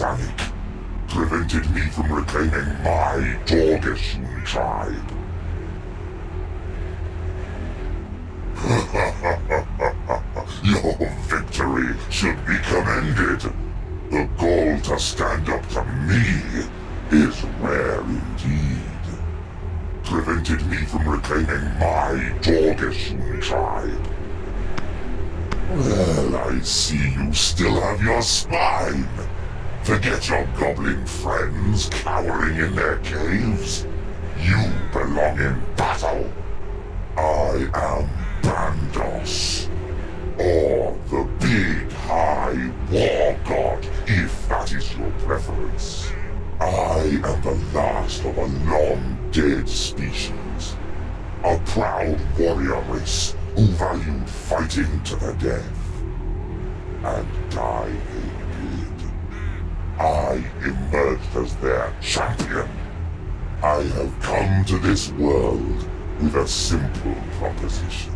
Sonic, prevented me from reclaiming my Torgashoon tribe. Your victory should be commended. The goal to stand up to me is rare indeed. Prevented me from reclaiming my Torgashoon tribe. Well, I see you still have your spine. Forget your goblin friends cowering in their caves. You belong in battle. I am Bandos, or the Big High War God, if that is your preference. I am the last of a long-dead species. A proud warrior race who valued fighting to the death. And die they did. I emerged as their champion. I have come to this world with a simple proposition.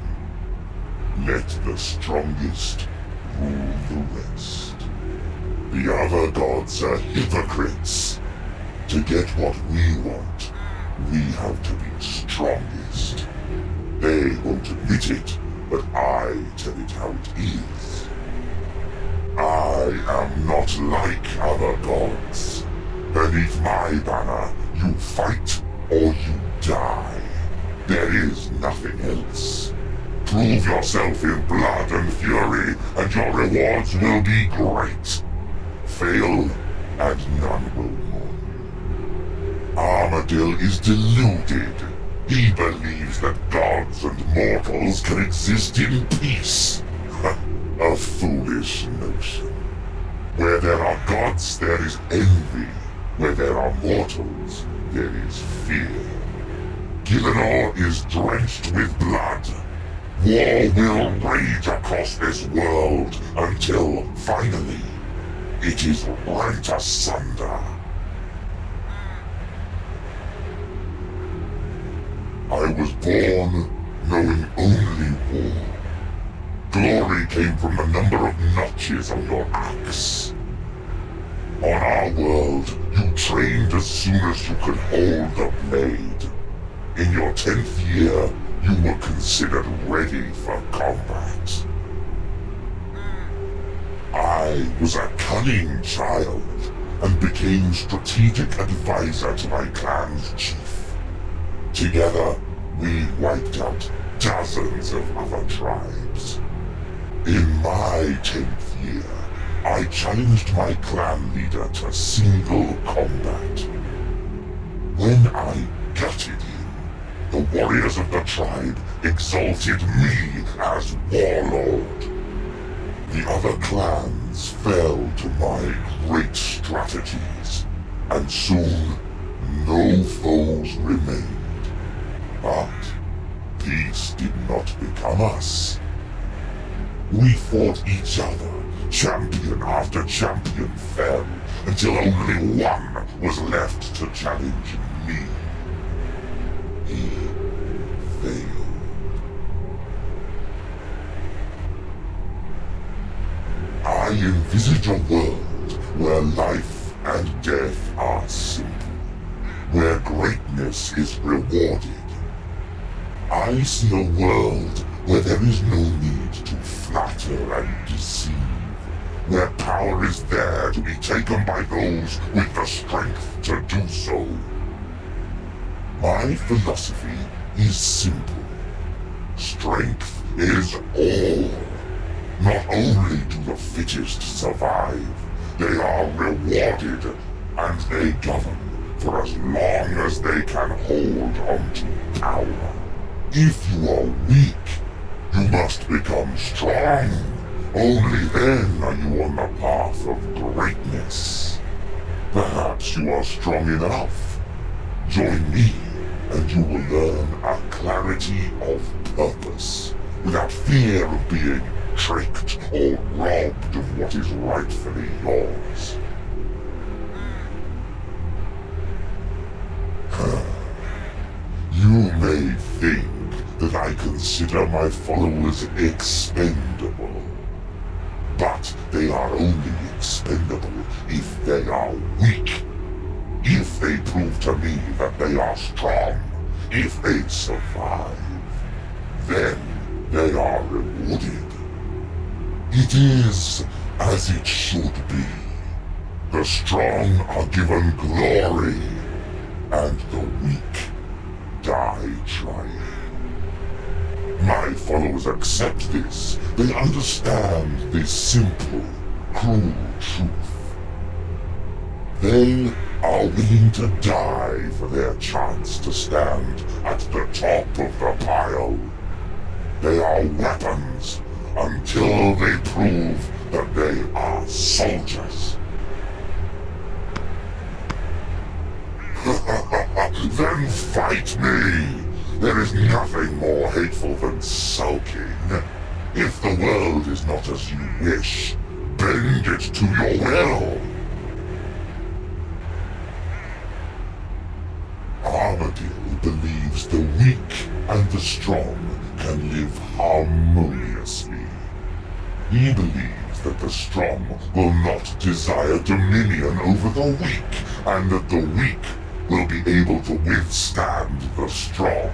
Let the strongest rule the rest. The other gods are hypocrites. To get what we want, we have to be strongest. They won't admit it, but I tell it how it is. I am not like other gods. Beneath my banner, you fight or you die. There is nothing else. Prove yourself in blood and fury, and your rewards will be great. Fail, and none will mourn you. Armadyl is deluded. He believes that gods and mortals can exist in peace. A foolish notion. Where there are gods, there is envy. Where there are mortals, there is fear. Gillinor is drenched with blood. War will rage across this world until, finally, it is rent asunder. I was born knowing only war. Glory came from the number of notches on your axe. On our world, you trained as soon as you could hold the blade. In your 10th year, you were considered ready for combat. I was a cunning child and became strategic advisor to my clan's chief. Together, we wiped out dozens of other tribes. In my 10th year, I challenged my clan leader to single combat. When I gutted him, the warriors of the tribe exalted me as warlord. The other clans fell to my great strategies, and soon no foes remained. But peace did not become us. We fought each other. Champion after champion fell, until only one was left to challenge me. He failed. I envisage a world where life and death are simple, where greatness is rewarded. I see a world where there is no need to flatter and deceive, where power is there to be taken by those with the strength to do so. My philosophy is simple. Strength is all. Not only do the fittest survive, they are rewarded, and they govern for as long as they can hold on to power. If you are weak, you must become strong. Only then are you on the path of greatness. Perhaps you are strong enough. Join me, and you will learn a clarity of purpose, without fear of being tricked or robbed of what is rightfully yours. You may think that I consider my followers expendable, but they are only expendable if they are weak. If they prove to me that they are strong, if they survive, then they are rewarded. It is as it should be. The strong are given glory, and the weak die trying. My followers accept this. They understand this simple, cruel truth. They are willing to die for their chance to stand at the top of the pile. They are weapons until they prove that they are soldiers. Then fight me! There is nothing more hateful than sulking. If the world is not as you wish, bend it to your will. Armadyl believes the weak and the strong can live harmoniously. He believes that the strong will not desire dominion over the weak, and that the weak will be able to withstand the strong.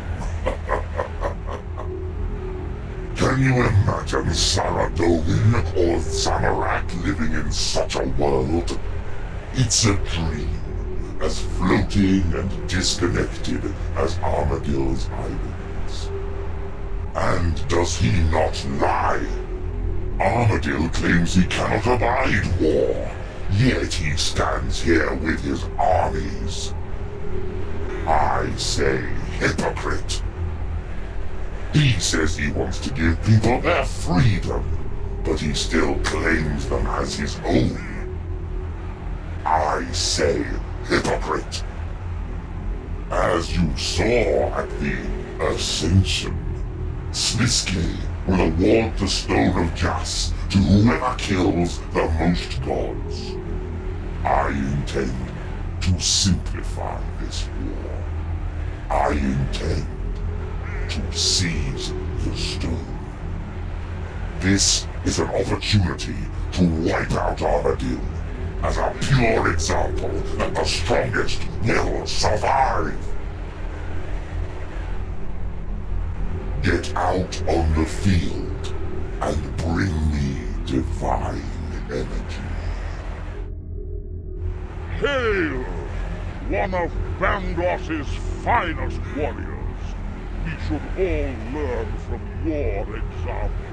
Can you imagine Saradomin or Zamorak living in such a world? It's a dream, as floating and disconnected as Armadyl's islands. And does he not lie? Armadyl claims he cannot abide war, yet he stands here with his armies. I say hypocrite. He says he wants to give people their freedom, but he still claims them as his own. I say hypocrite. As you saw at the Ascension, Sliske will award the Stone of Jas to whoever kills the most gods. I intend to simplify this war. I intend to seize the stone. This is an opportunity to wipe out Armadyl as a pure example that the strongest will survive. Get out on the field and bring me divine energy. Hail! One of Bandos's finest warriors. We should all learn from your example.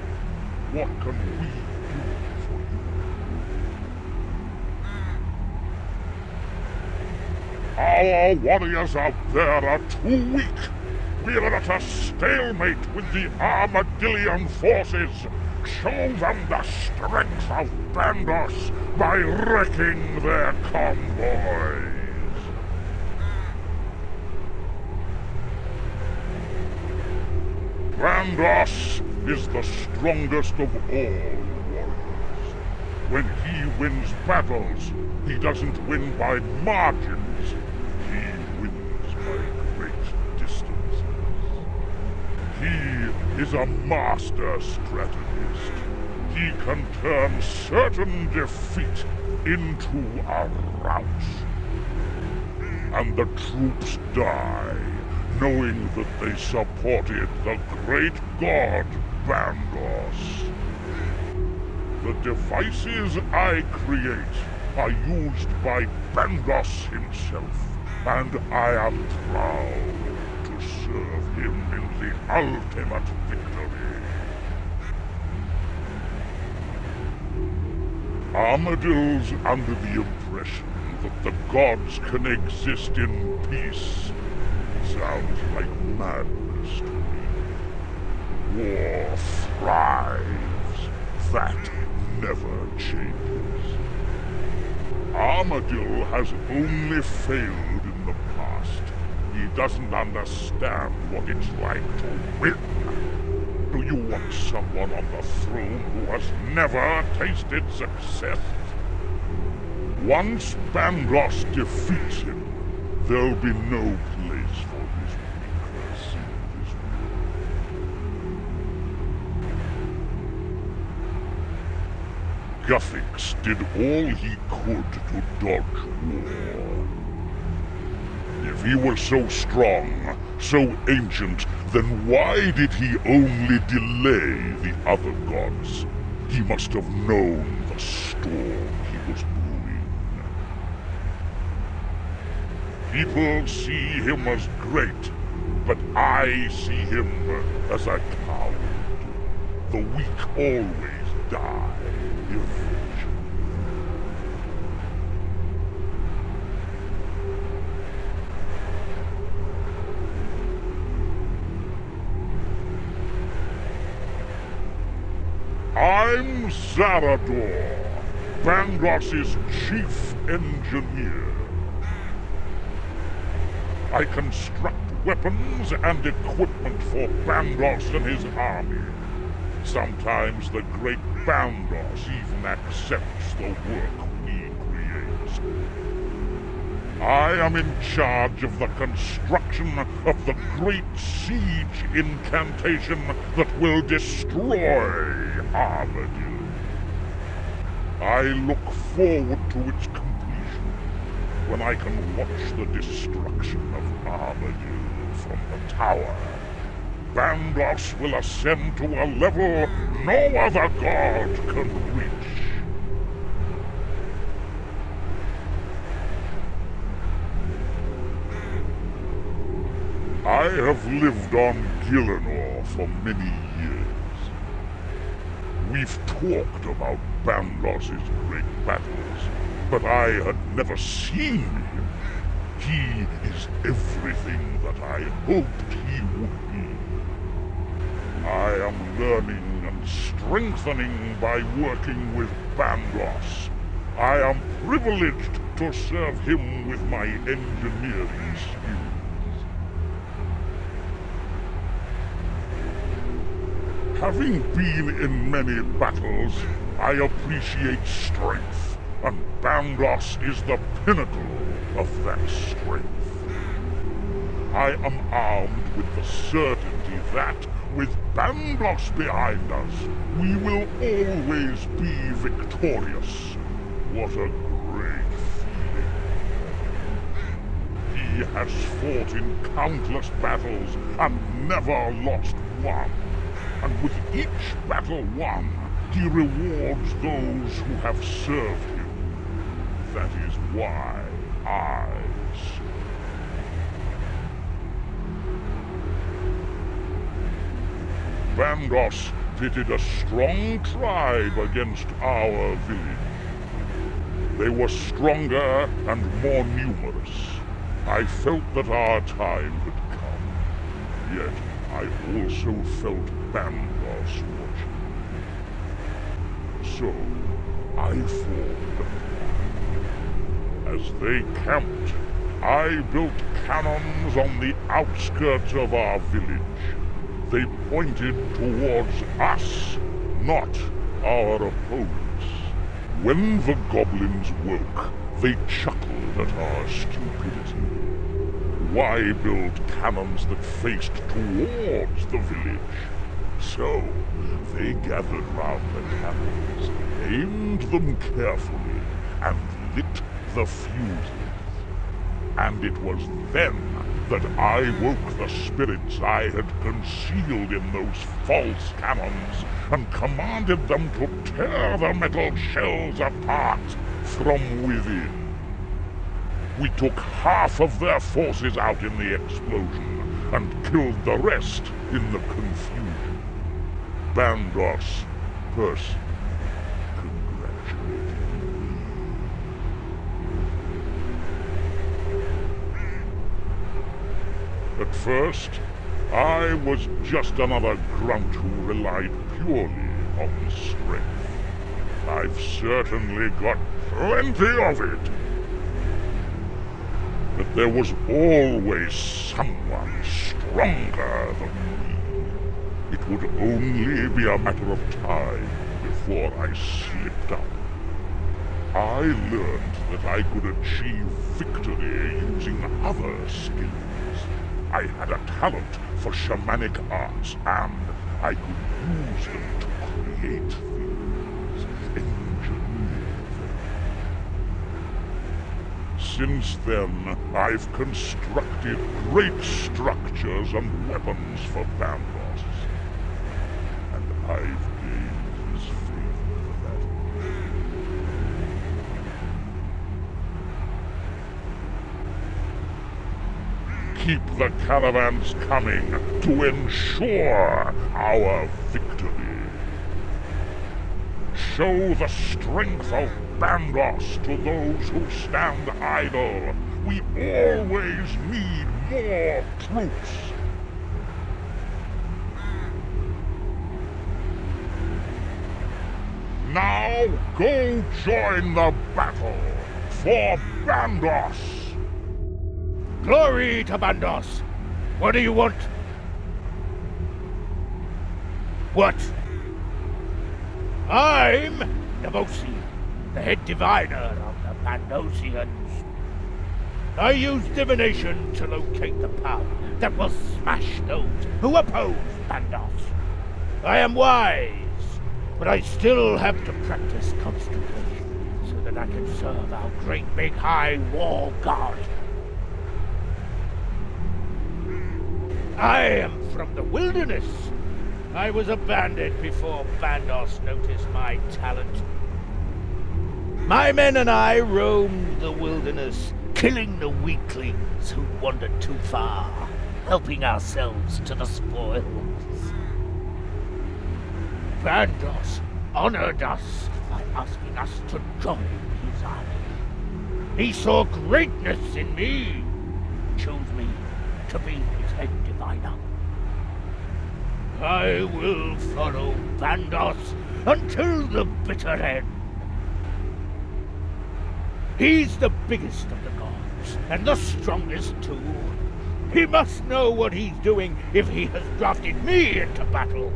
What can we do for you? Our warriors out there are too weak. We're at a stalemate with the Armadylian forces. Show them the strength of Bandos by wrecking their convoys. Bandos is the strongest of all warriors. When he wins battles, he doesn't win by margins. He wins by great distances. He is a master strategist. He can turn certain defeat into a rout. And the troops die, knowing that they supported the great god Bandos. The devices I create are used by Bandos himself, and I am proud to serve him in the ultimate victory. Armadyl's under the impression that the gods can exist in peace. Sounds like madness to me. War thrives. That never changes. Armadyl has only failed in the past. He doesn't understand what it's like to win. Do you want someone on the throne who has never tasted success? Once Bandos defeats him, there'll be no place for his weakness in this world. Guthix did all he could to dodge war. If he were so strong, so ancient, then why did he only delay the other gods? He must have known the storm he was brewing. People see him as great, but I see him as a coward. The weak always die eventually. I'm Zarador, Bandos's chief engineer. I construct weapons and equipment for Bandos and his army. Sometimes the great Bandos even accepts the work we create. I am in charge of the construction of the great siege incantation that will destroy Armadyl. I look forward to its completion, when I can watch the destruction of Armadyl from the tower. Bandos will ascend to a level no other god can reach. I have lived on Gielinor for many years. We've talked about Bandos's great battles, but I had never seen him. He is everything that I hoped he would be. I am learning and strengthening by working with Bandos. I am privileged to serve him with my engineering skills. Having been in many battles, I appreciate strength, and Bandos is the pinnacle of that strength. I am armed with the certainty that, with Bandos behind us, we will always be victorious. What a great feeling. He has fought in countless battles and never lost one. And with each battle won, he rewards those who have served him. That is why I serve. Bandos pitted a strong tribe against our village. They were stronger and more numerous. I felt that our time had come. Yet I also felt Bandos watching. So I formed a plan. As they camped, I built cannons on the outskirts of our village. They pointed towards us, not our opponents. When the goblins woke, they chuckled at our stupidity. Why build cannons that faced towards the village? So, they gathered round the cannons, aimed them carefully, and lit the fuses. And it was then that I woke the spirits I had concealed in those false cannons, and commanded them to tear the metal shells apart from within. We took half of their forces out in the explosion, and killed the rest in the confusion. Bandos personally congratulated me. At first, I was just another grunt who relied purely on strength. I've certainly got plenty of it. But there was always someone stronger than me. It would only be a matter of time before I slipped up. I learned that I could achieve victory using other skills. I had a talent for shamanic arts, and I could use them to create things. Engineer. Since then, I've constructed great structures and weapons for Bandos. And I've gained his favor for that. Keep the caravans coming to ensure our victory. Show the strength of Bandos to those who stand idle. We always need more troops. Now go join the battle for Bandos. Glory to Bandos! What do you want? What? I'm Devosi, the head diviner of the Bandosians. I use divination to locate the power that will smash those who oppose Bandos. I am wise, but I still have to practice constantly so that I can serve our great big high war god. I am from the wilderness. I was a bandit before Bandos noticed my talent. My men and I roamed the wilderness, killing the weaklings who wandered too far, helping ourselves to the spoils. Bandos honored us by asking us to join his army. He saw greatness in me, chose me to be his head diviner. I will follow Bandos until the bitter end. He's the biggest of the gods, and the strongest too. He must know what he's doing if he has drafted me into battle.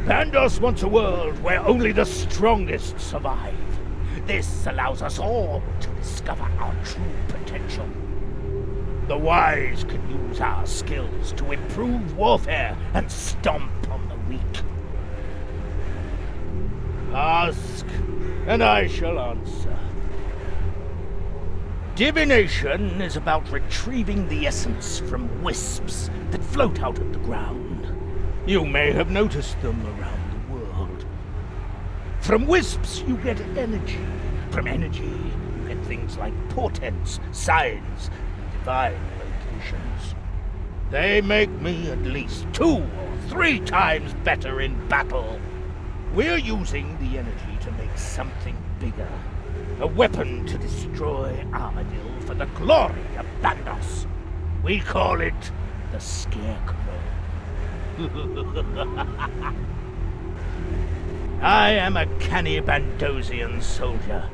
Bandos wants a world where only the strongest survive. This allows us all to discover our true potential. The wise can use our skills to improve warfare and stomp on the weak. Ask, and I shall answer. Divination is about retrieving the essence from wisps that float out of the ground. You may have noticed them around the world. From wisps you get energy. From energy you get things like portents, signs, divine locations. They make me at least 2 or 3 times better in battle. We're using the energy to make something bigger. A weapon to destroy Armadyl for the glory of Bandos. We call it the Scarecrow. I am a canny Bandosian soldier.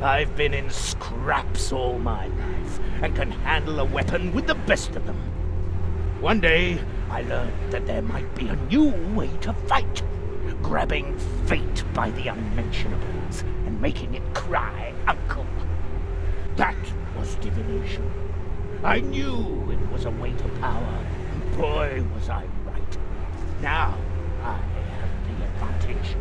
I've been in scraps all my life, and can handle a weapon with the best of them. One day, I learned that there might be a new way to fight, grabbing fate by the unmentionables and making it cry, "Uncle." That was divination. I knew it was a way to power, and boy was I right. Now, I have the advantage.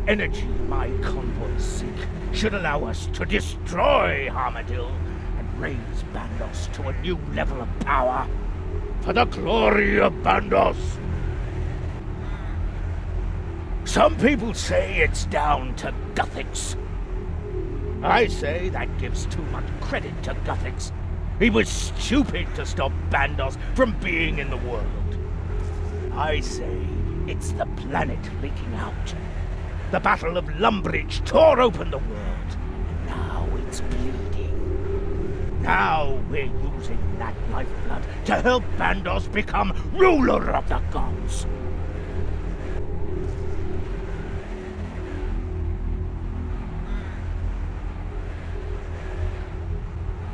Energy my convoys seek should allow us to destroy Armadyl and raise Bandos to a new level of power. For the glory of Bandos! Some people say it's down to Guthix. I say that gives too much credit to Guthix. He was stupid to stop Bandos from being in the world. I say it's the planet leaking out. The Battle of Lumbridge tore open the world, and now it's bleeding. Now we're using that lifeblood to help Bandos become ruler of the gods.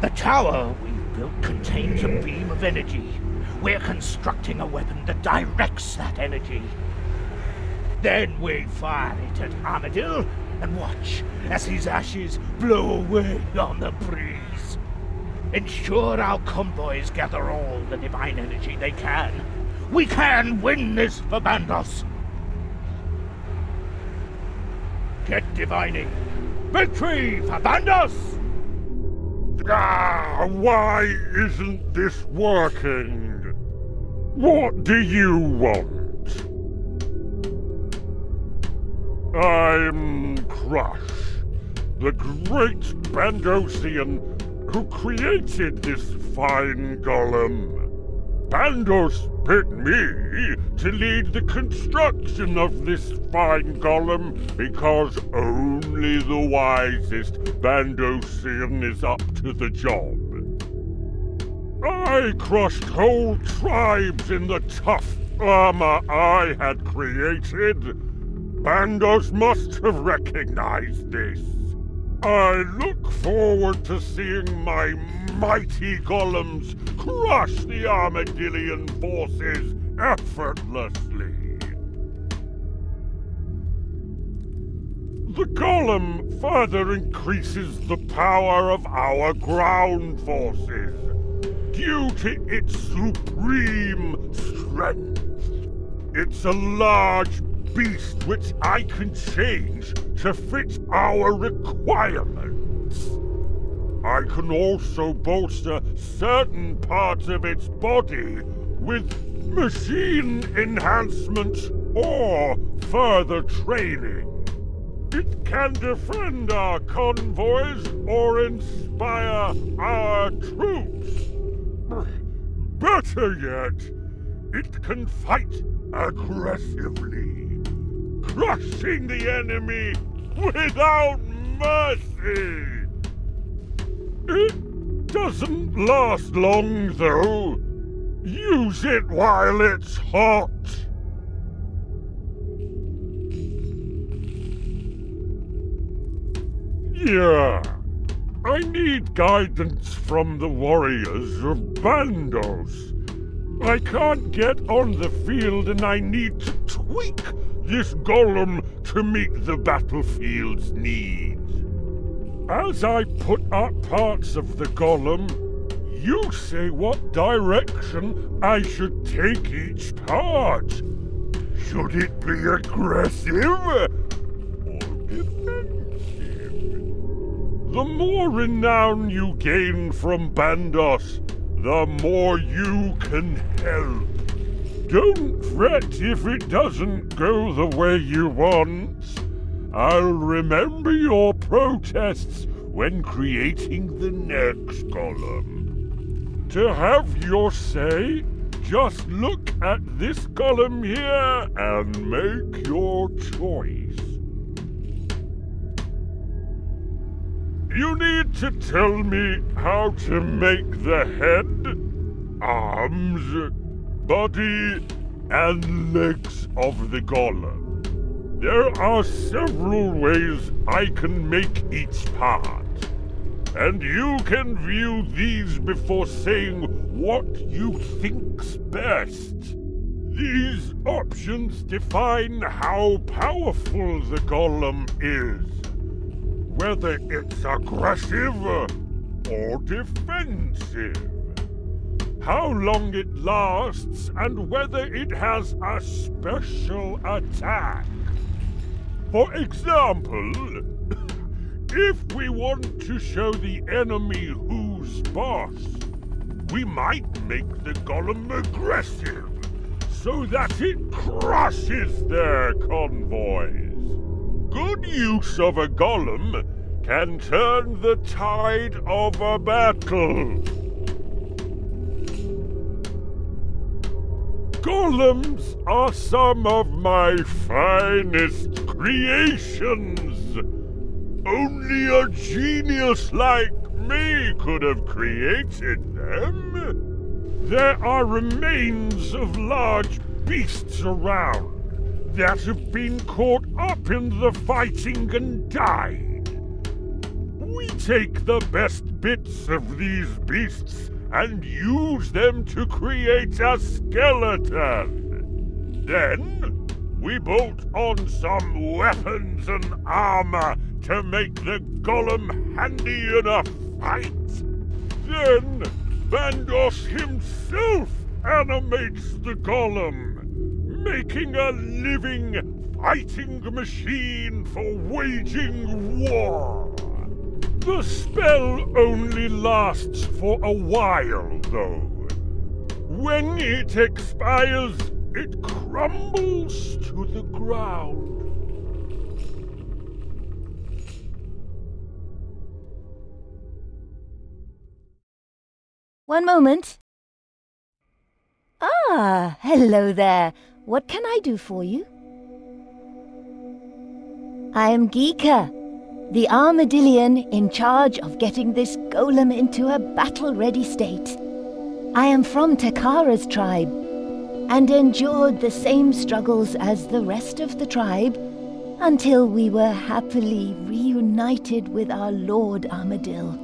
The tower we've built contains a beam of energy. We're constructing a weapon that directs that energy. Then we fire it at Armadyl and watch as his ashes blow away on the breeze. Ensure our convoys gather all the divine energy they can. We can win this for Bandos. Get divining. Victory for Bandos! Why isn't this working? What do you want? I'm Crush, the great Bandosian who created this fine golem. Bandos picked me to lead the construction of this fine golem because only the wisest Bandosian is up to the job. I crushed whole tribes in the tough armor I had created. Bandos must have recognized this. I look forward to seeing my mighty golems crush the Armadylian forces effortlessly. The golem further increases the power of our ground forces due to its supreme strength. It's a large beast which I can change to fit our requirements. I can also bolster certain parts of its body with machine enhancement or further training. It can defend our convoys or inspire our troops. Better yet, it can fight aggressively, crushing the enemy without mercy. It doesn't last long, though. Use it while it's hot. Yeah, I need guidance from the warriors of Bandos. I can't get on the field and I need to tweak this golem to meet the battlefield's needs. As I put up parts of the golem, you say what direction I should take each part. Should it be aggressive or defensive? The more renown you gain from Bandos, the more you can help. Don't fret if it doesn't go the way you want. I'll remember your protests when creating the next golem. To have your say, just look at this golem here and make your choice. You need to tell me how to make the head, arms, body, and legs of the golem. There are several ways I can make each part, and you can view these before saying what you think's best. These options define how powerful the golem is, whether it's aggressive or defensive, how long it lasts, and whether it has a special attack. For example, if we want to show the enemy who's boss, we might make the golem aggressive, so that it crushes their convoys. Good use of a golem can turn the tide of a battle. Golems are some of my finest creations. Only a genius like me could have created them. There are remains of large beasts around that have been caught up in the fighting and died. We take the best bits of these beasts and use them to create a skeleton. Then, we bolt on some weapons and armor to make the golem handy in a fight. Then, Bandos himself animates the golem, making a living, fighting machine for waging war. The spell only lasts for a while, though. When it expires, it crumbles to the ground. One moment. Ah, hello there. What can I do for you? I am Geeka, the Armadylian in charge of getting this golem into a battle-ready state. I am from Takara's tribe, and endured the same struggles as the rest of the tribe until we were happily reunited with our Lord Armadyl.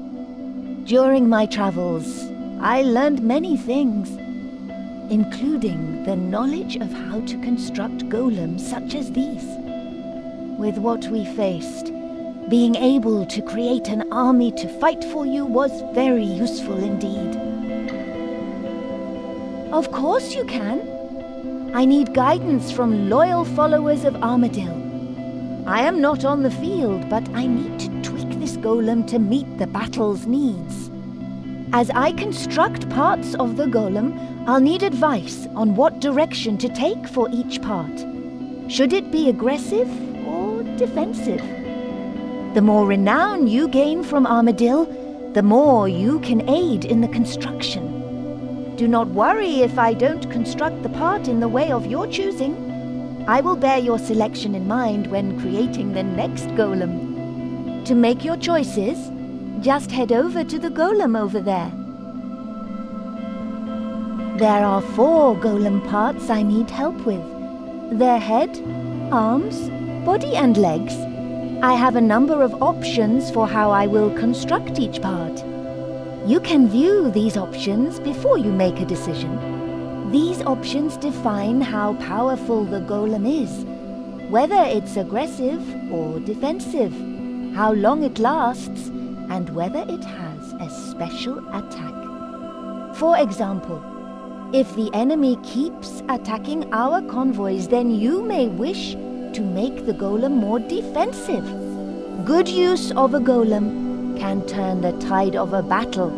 During my travels, I learned many things, including the knowledge of how to construct golems such as these. With what we faced, being able to create an army to fight for you was very useful indeed. Of course you can. I need guidance from loyal followers of Armadyl. I am not on the field, but I need to tweak this golem to meet the battle's needs. As I construct parts of the golem, I'll need advice on what direction to take for each part. Should it be aggressive or defensive? The more renown you gain from Armadyl, the more you can aid in the construction. Do not worry if I don't construct the part in the way of your choosing. I will bear your selection in mind when creating the next golem. To make your choices, just head over to the golem over there. There are 4 golem parts I need help with. Their head, arms, body and legs. I have a number of options for how I will construct each part. You can view these options before you make a decision. These options define how powerful the golem is, whether it's aggressive or defensive, how long it lasts, and whether it has a special attack. For example, if the enemy keeps attacking our convoys, then you may wish to make the golem more defensive. Good use of a golem can turn the tide of a battle.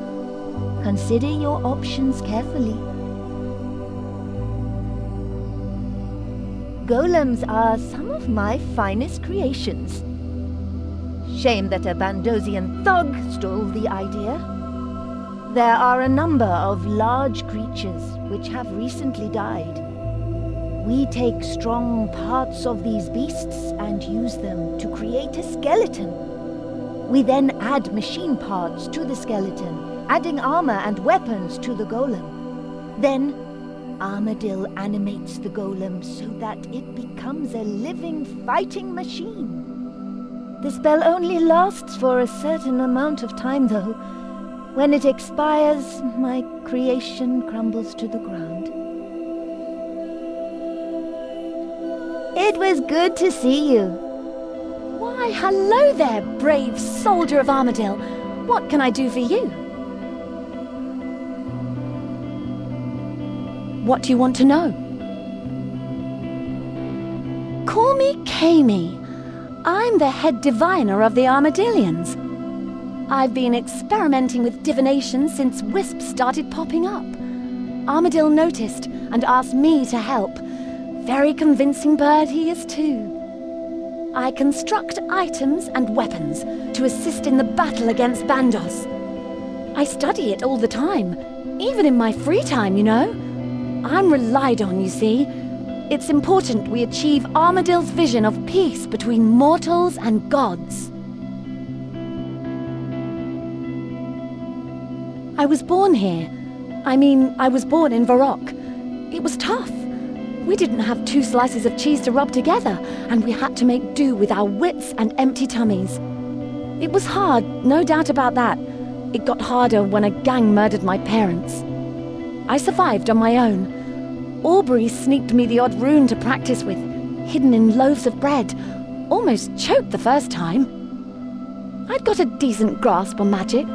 Consider your options carefully. Golems are some of my finest creations. Shame that a Bandosian thug stole the idea. There are a number of large creatures which have recently died. We take strong parts of these beasts and use them to create a skeleton. We then add machine parts to the skeleton, adding armor and weapons to the golem. Then, Armadyl animates the golem so that it becomes a living fighting machine. The spell only lasts for a certain amount of time, though. When it expires, my creation crumbles to the ground. It was good to see you. Why, hello there, brave soldier of Armadyl. What can I do for you? What do you want to know? Call me Kami. I'm the head diviner of the Armadylians. I've been experimenting with divination since wisps started popping up. Armadyl noticed and asked me to help. Very convincing bird he is too. I construct items and weapons to assist in the battle against Bandos. I study it all the time, even in my free time, you know. I'm relied on, you see. It's important we achieve Armadyl's vision of peace between mortals and gods. I was born here. I was born in Varrock. It was tough. We didn't have 2 slices of cheese to rub together, and we had to make do with our wits and empty tummies. It was hard, no doubt about that. It got harder when a gang murdered my parents. I survived on my own. Aubrey sneaked me the odd rune to practice with, hidden in loaves of bread. Almost choked the first time. I'd got a decent grasp on magic,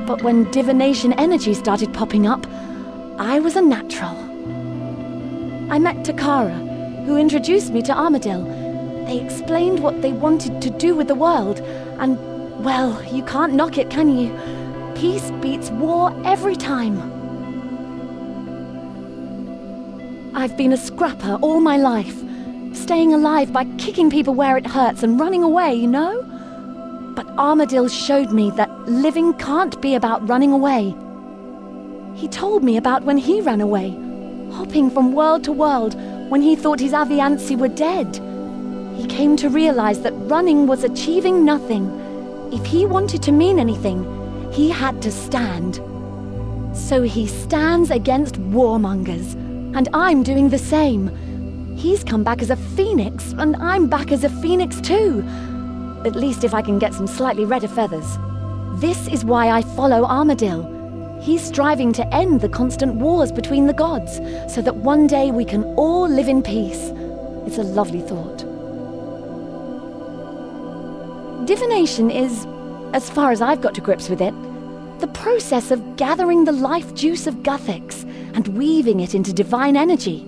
but when divination energy started popping up, I was a natural. I met Takara, who introduced me to Armadyl. They explained what they wanted to do with the world, and Well, you can't knock it, can you? Peace beats war every time. I've been a scrapper all my life, staying alive by kicking people where it hurts and running away, you know? But Armadyl showed me that living can't be about running away. He told me about when he ran away, hopping from world to world when he thought his Avianci were dead. He came to realize that running was achieving nothing. If he wanted to mean anything, he had to stand. So he stands against warmongers, and I'm doing the same. He's come back as a phoenix, and I'm back as a phoenix too. At least if I can get some slightly redder feathers. This is why I follow Armadyl. He's striving to end the constant wars between the gods, so that one day we can all live in peace. It's a lovely thought. Divination is, as far as I've got to grips with it, the process of gathering the life juice of Guthix and weaving it into divine energy.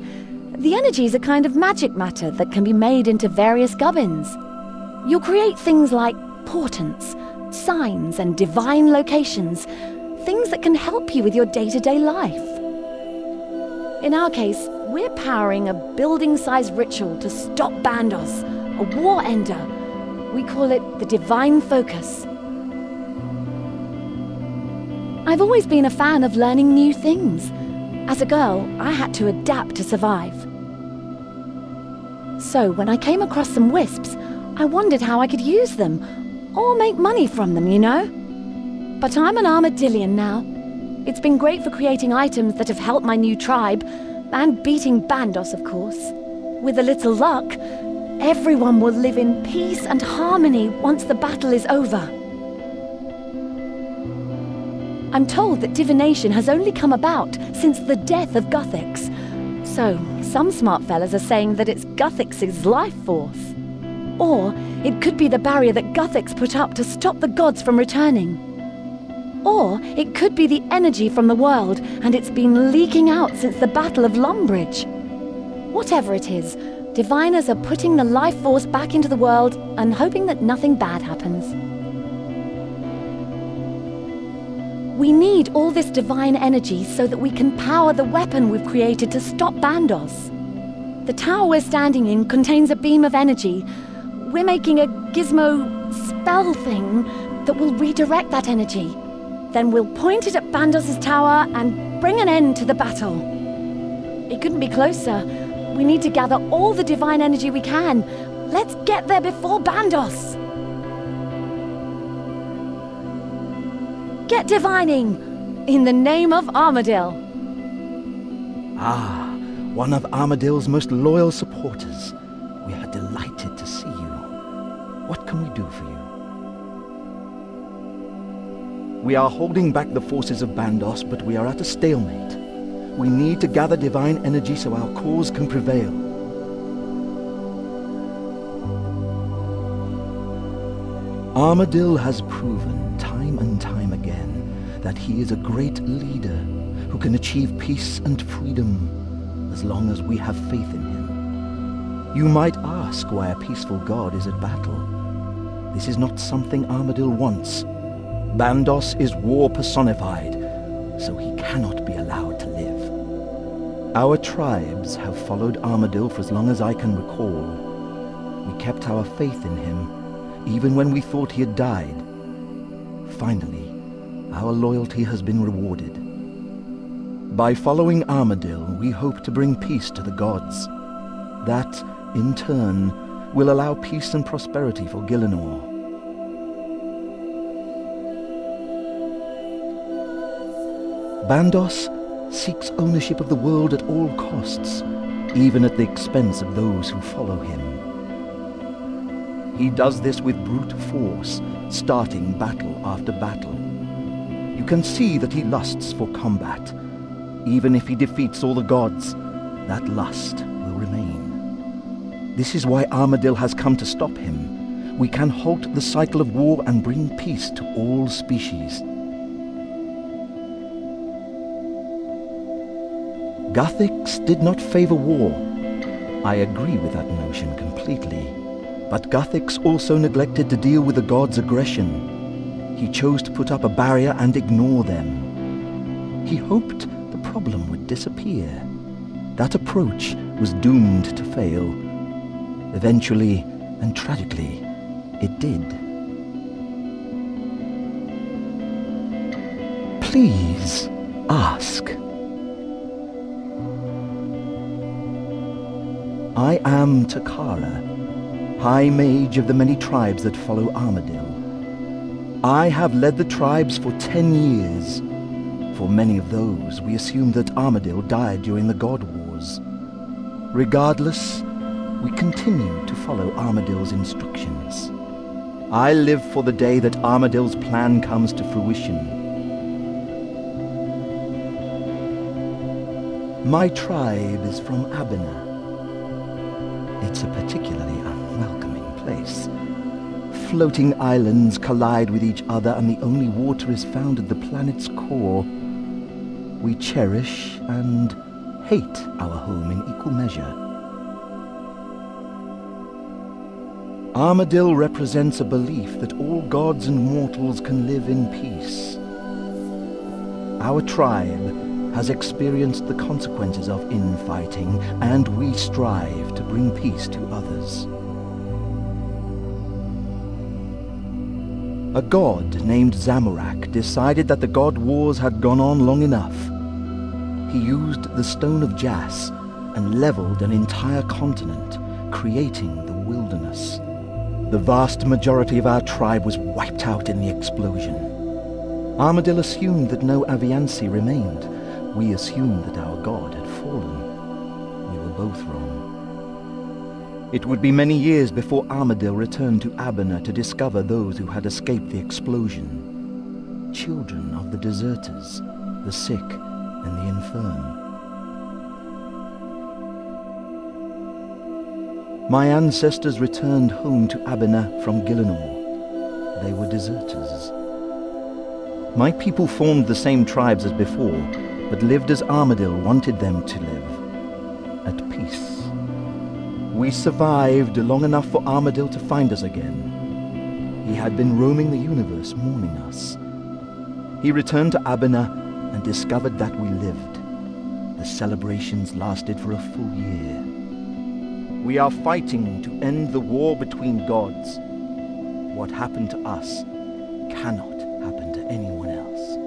The energy is a kind of magic matter that can be made into various gubbins. You'll create things like portents, signs, and divine locations, things that can help you with your day-to-day life. In our case, we're powering a building-sized ritual to stop Bandos, a war ender. We call it the Divine Focus. I've always been a fan of learning new things. As a girl, I had to adapt to survive. So when I came across some wisps, I wondered how I could use them, or make money from them, you know? But I'm an Armadylian now. It's been great for creating items that have helped my new tribe, and beating Bandos, of course. With a little luck, everyone will live in peace and harmony once the battle is over. I'm told that divination has only come about since the death of Guthix. So, some smart fellas are saying that it's Guthix's life force. Or, it could be the barrier that Guthix put up to stop the gods from returning. Or, it could be the energy from the world, and it's been leaking out since the Battle of Lumbridge. Whatever it is, diviners are putting the life force back into the world and hoping that nothing bad happens. We need all this divine energy so that we can power the weapon we've created to stop Bandos. The tower we're standing in contains a beam of energy. We're making a gizmo spell thing that will redirect that energy. Then we'll point it at Bandos' tower and bring an end to the battle. It couldn't be closer. We need to gather all the divine energy we can. Let's get there before Bandos! Get divining! In the name of Armadyl! Ah, one of Armadyl's most loyal supporters. We are delighted to see you. What can we do for you? We are holding back the forces of Bandos, but we are at a stalemate. We need to gather divine energy so our cause can prevail. Armadyl has proven time and time again that he is a great leader who can achieve peace and freedom as long as we have faith in him. You might ask why a peaceful god is at battle. This is not something Armadyl wants. Bandos is war personified, so he cannot be allowed to live. Our tribes have followed Armadyl for as long as I can recall. We kept our faith in him, even when we thought he had died. Finally, our loyalty has been rewarded. By following Armadyl, we hope to bring peace to the gods. That, in turn, will allow peace and prosperity for Gielinor. Bandos seeks ownership of the world at all costs, even at the expense of those who follow him. He does this with brute force, starting battle after battle. You can see that he lusts for combat. Even if he defeats all the gods, that lust will remain. This is why Armadyl has come to stop him. We can halt the cycle of war and bring peace to all species. Guthix did not favor war. I agree with that notion completely. But Guthix also neglected to deal with the gods' aggression. he chose to put up a barrier and ignore them. He hoped the problem would disappear. That approach was doomed to fail. Eventually, and tragically, it did. Please, ask. I am Takara, High Mage of the many tribes that follow Armadyl. I have led the tribes for 10 years. For many of those, we assume that Armadyl died during the God Wars. Regardless, we continue to follow Armadyl's instructions. I live for the day that Armadyl's plan comes to fruition. My tribe is from Abena. It's a particularly unwelcoming place. Floating islands collide with each other and the only water is found at the planet's core. We cherish and hate our home in equal measure. Armadyl represents a belief that all gods and mortals can live in peace. Our tribe has experienced the consequences of infighting, and we strive to bring peace to others. A god named Zamorak decided that the God Wars had gone on long enough. He used the Stone of Jas and leveled an entire continent, creating the wilderness. The vast majority of our tribe was wiped out in the explosion. Armadyl assumed that no Aviancy remained. We assumed that our god had fallen. We were both wrong. It would be many years before Armadyl returned to Abena to discover those who had escaped the explosion. Children of the deserters, the sick, and the infirm. My ancestors returned home to Abena from Gillinor. They were deserters. My people formed the same tribes as before, but lived as Armadyl wanted them to live, at peace. We survived long enough for Armadyl to find us again. He had been roaming the universe, mourning us. He returned to Abena and discovered that we lived. The celebrations lasted for a full year. We are fighting to end the war between gods. What happened to us cannot happen to anyone else.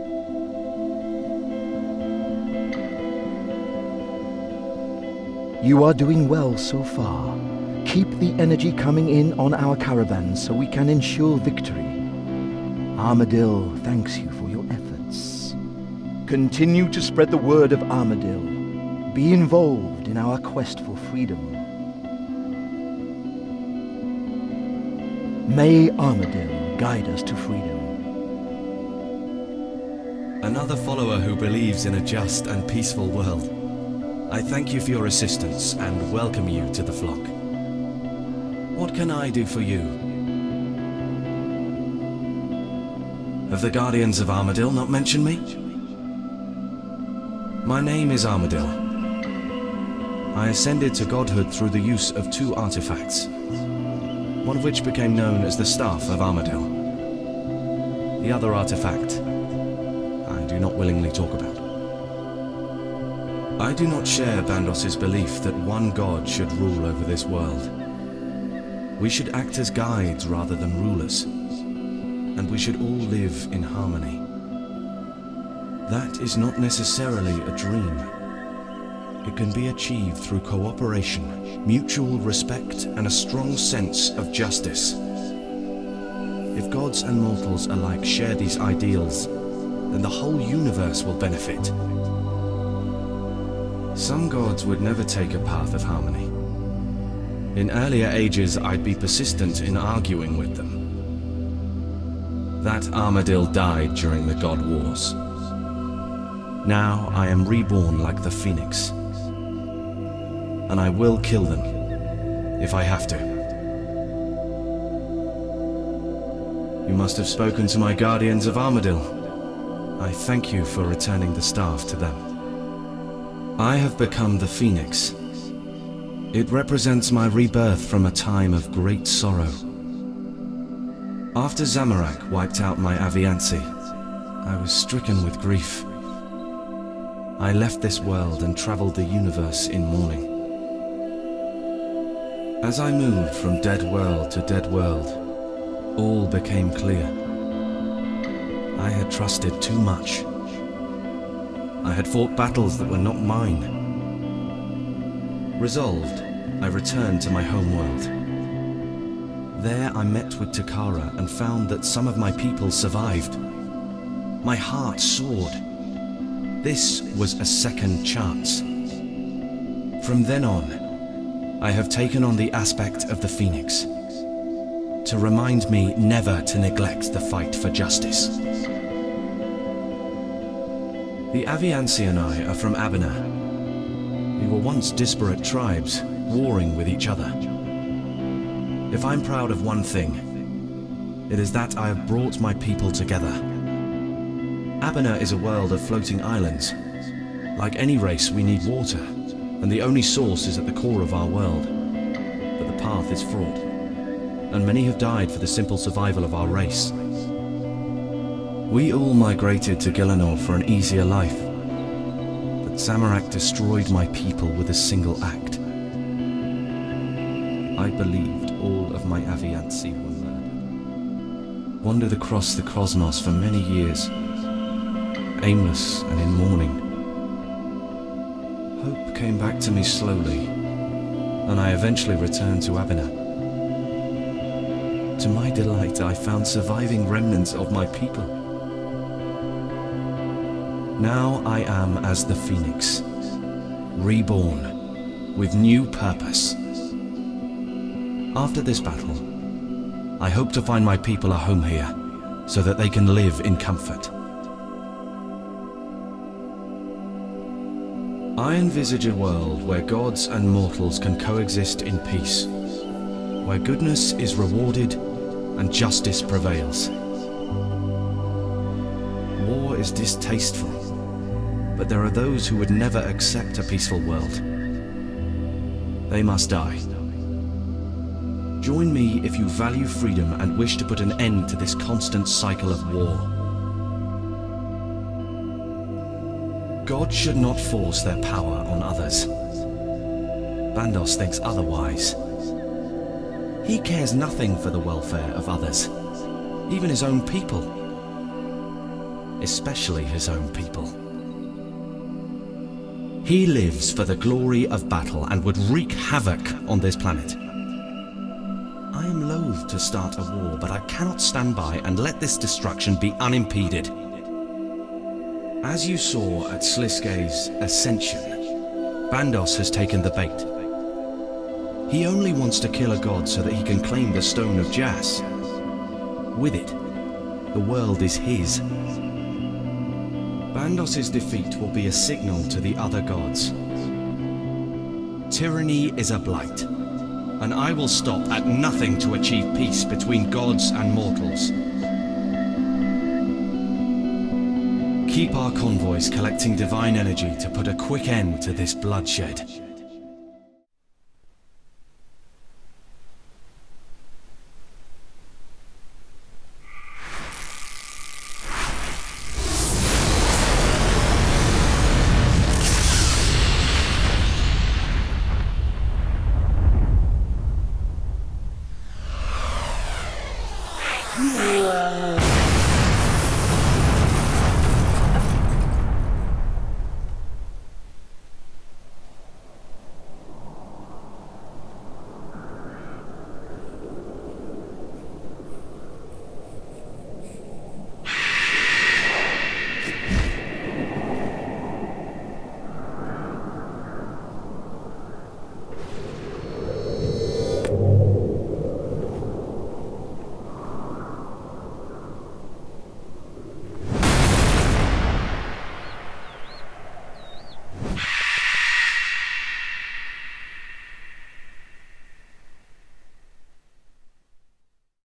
You are doing well so far. Keep the energy coming in on our caravans so we can ensure victory. Armadyl thanks you for your efforts. Continue to spread the word of Armadyl. Be involved in our quest for freedom. May Armadyl guide us to freedom. Another follower who believes in a just and peaceful world. I thank you for your assistance and welcome you to the flock. What can I do for you? Have the Guardians of Armadyl not mentioned me? My name is Armadyl. I ascended to godhood through the use of 2 artifacts, one of which became known as the Staff of Armadyl. The other artifact, I do not willingly talk about. I do not share Bandos's belief that one god should rule over this world. We should act as guides rather than rulers, and we should all live in harmony. That is not necessarily a dream. It can be achieved through cooperation, mutual respect, and a strong sense of justice. If gods and mortals alike share these ideals, then the whole universe will benefit. Some gods would never take a path of harmony. In earlier ages, I'd be persistent in arguing with them. That Armadyl died during the God Wars. Now I am reborn like the Phoenix. And I will kill them, if I have to. You must have spoken to my Guardians of Armadyl. I thank you for returning the staff to them. I have become the Phoenix. It represents my rebirth from a time of great sorrow. After Zamorak wiped out my Avianci, I was stricken with grief. I left this world and traveled the universe in mourning. As I moved from dead world to dead world, all became clear. I had trusted too much. I had fought battles that were not mine. Resolved, I returned to my homeworld. There I met with Takara and found that some of my people survived. My heart soared. This was a second chance. From then on, I have taken on the aspect of the Phoenix, to remind me never to neglect the fight for justice. The Avianci and I are from Abena. We were once disparate tribes, warring with each other. If I'm proud of one thing, it is that I have brought my people together. Abena is a world of floating islands. Like any race, we need water, and the only source is at the core of our world. But the path is fraught, and many have died for the simple survival of our race. We all migrated to Gielinor for an easier life, but Zamorak destroyed my people with a single act. I believed all of my Avianci were murdered. Wandered across the cosmos for many years, aimless and in mourning. Hope came back to me slowly, and I eventually returned to Abena. To my delight, I found surviving remnants of my people. Now I am as the Phoenix, reborn, with new purpose. After this battle, I hope to find my people a home here, so that they can live in comfort. I envisage a world where gods and mortals can coexist in peace, where goodness is rewarded and justice prevails. War is distasteful, but there are those who would never accept a peaceful world. They must die. Join me if you value freedom and wish to put an end to this constant cycle of war. God should not force their power on others. Bandos thinks otherwise. He cares nothing for the welfare of others, even his own people. Especially his own people. He lives for the glory of battle and would wreak havoc on this planet. I am loath to start a war, but I cannot stand by and let this destruction be unimpeded. As you saw at Sliskay's ascension, Bandos has taken the bait. He only wants to kill a god so that he can claim the Stone of Jas. With it, the world is his. Bandos's defeat will be a signal to the other gods. Tyranny is a blight, and I will stop at nothing to achieve peace between gods and mortals. Keep our convoys collecting divine energy to put a quick end to this bloodshed.